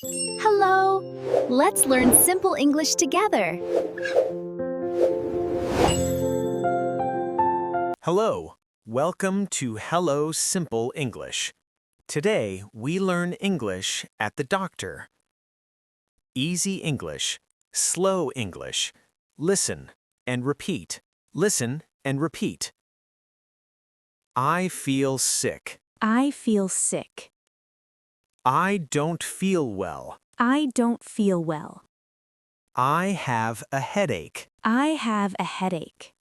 Hello! Let's learn simple English together. Hello, welcome to Hello Simple English. Today we learn English at the doctor. Easy English, slow English. Listen and repeat. Listen and repeat. I feel sick. I feel sick. I don't feel well. I don't feel well. I have a headache. I have a headache.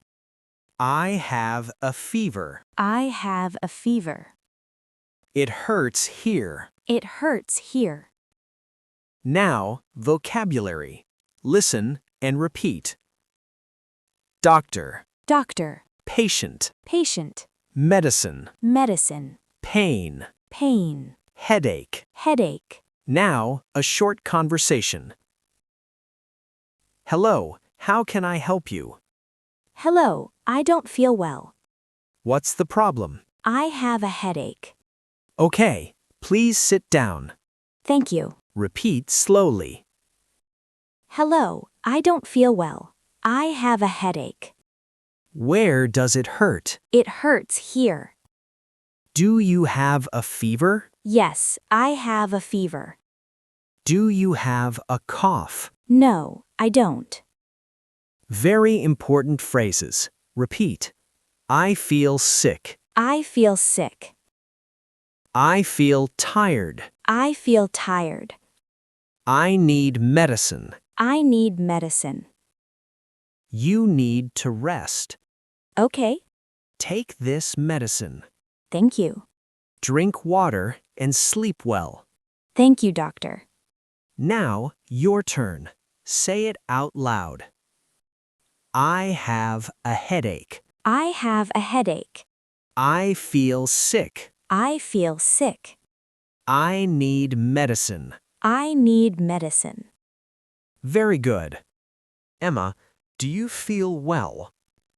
I have a fever. I have a fever. It hurts here. It hurts here. Now, vocabulary. Listen and repeat. Doctor, Doctor, patient, patient, medicine, medicine, pain, pain, headache. headache. Now, a short conversation. Hello, how can I help you? Hello, I don't feel well. What's the problem? I have a headache. Okay, please sit down. Thank you. Repeat slowly. Hello, I don't feel well. I have a headache. Where does it hurt? It hurts here. Do you have a fever? Yes, I have a fever. Do you have a cough? No, I don't. Very important phrases. Repeat. I feel sick. I feel sick. I feel tired. I feel tired. I need medicine. I need medicine. You need to rest. Okay, Take this medicine. thank you. Drink water and sleep well. Thank you, doctor. Now, your turn. Say it out loud. I have a headache. I have a headache. I feel sick. I feel sick. I need medicine. I need medicine. Very good. Emma, do you feel well?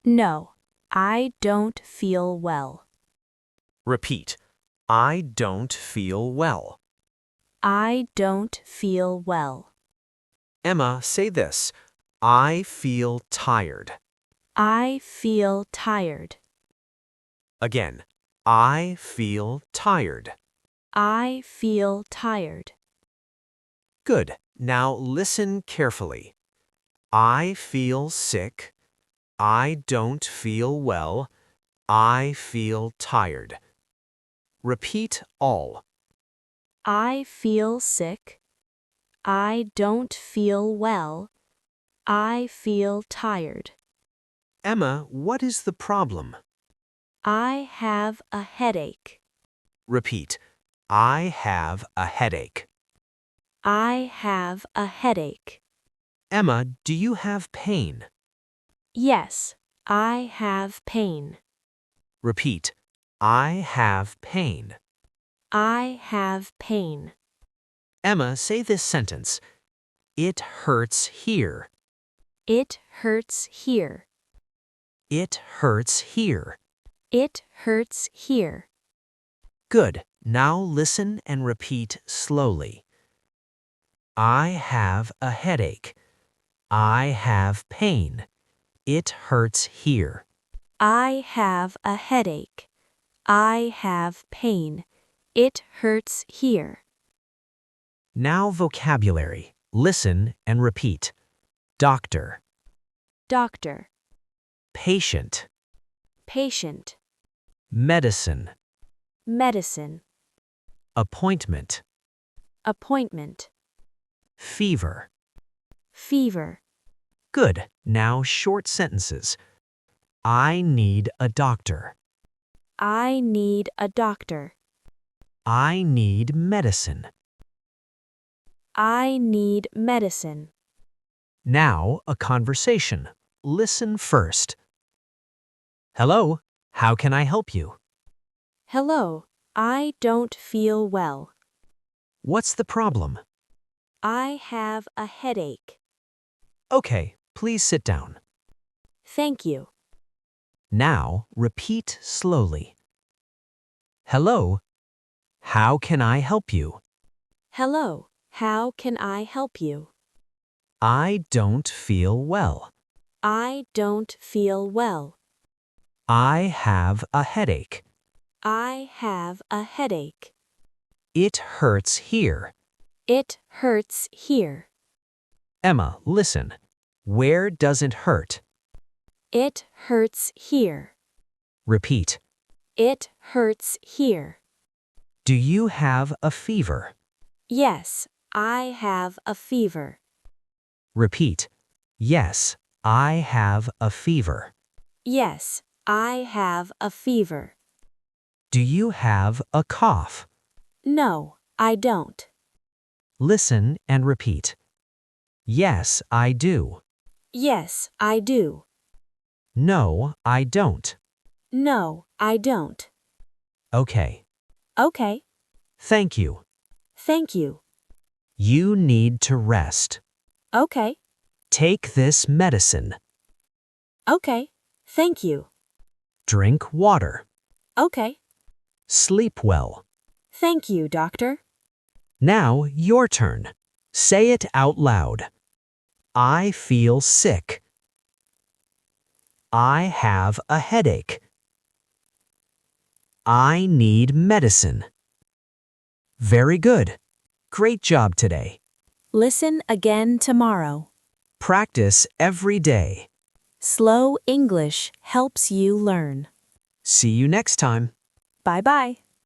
No, I don't feel well. Repeat. I don't feel well. I don't feel well. Emma, say this. I feel tired. I feel tired. Again. I feel tired. I feel tired. Good. Now listen carefully. I feel sick. I don't feel well. I feel tired. Repeat all. I feel sick. I don't feel well. I feel tired. Emma, what is the problem? I have a headache. Repeat. I have a headache. I have a headache. Emma, do you have pain? Yes, I have pain. Repeat. I have pain. I have pain. Emma, say this sentence. It hurts here. It hurts here. It hurts here. It hurts here. Good. Now listen and repeat slowly. I have a headache. I have pain. It hurts here. I have a headache. I have pain. It hurts here. Now vocabulary. Listen and repeat. Doctor. Doctor. Patient. Patient. Medicine. Medicine. Appointment. Appointment. Fever. Fever. Good. Now short sentences. I need a doctor. I need a doctor. I need medicine. I need medicine. Now a conversation. Listen first. Hello, how can I help you? Hello, I don't feel well. What's the problem? I have a headache. Okay, please sit down. Thank you. Now repeat slowly. Hello, how can I help you? Hello, How can I help you? I don't feel well. I don't feel well. I have a headache. I have a headache. It hurts here. It hurts here. Emma, listen. Where does it hurt? It hurts here. Repeat. It hurts here. Do you have a fever? Yes, I have a fever. Repeat. Yes, I have a fever. Yes, I have a fever. Do you have a cough? No, I don't. Listen and repeat. Yes, I do. Yes, I do. No, I don't. No, I don't. Okay. Okay, Thank you. thank you. You need to rest. Okay, Take this medicine. okay, thank you. Drink water. Okay, Sleep well. thank you, doctor. Now, your turn. Say it out loud. I feel sick. I have a headache. I need medicine. Very good. Great job today. Listen again tomorrow. Practice every day. Slow English helps you learn. See you next time. Bye-bye.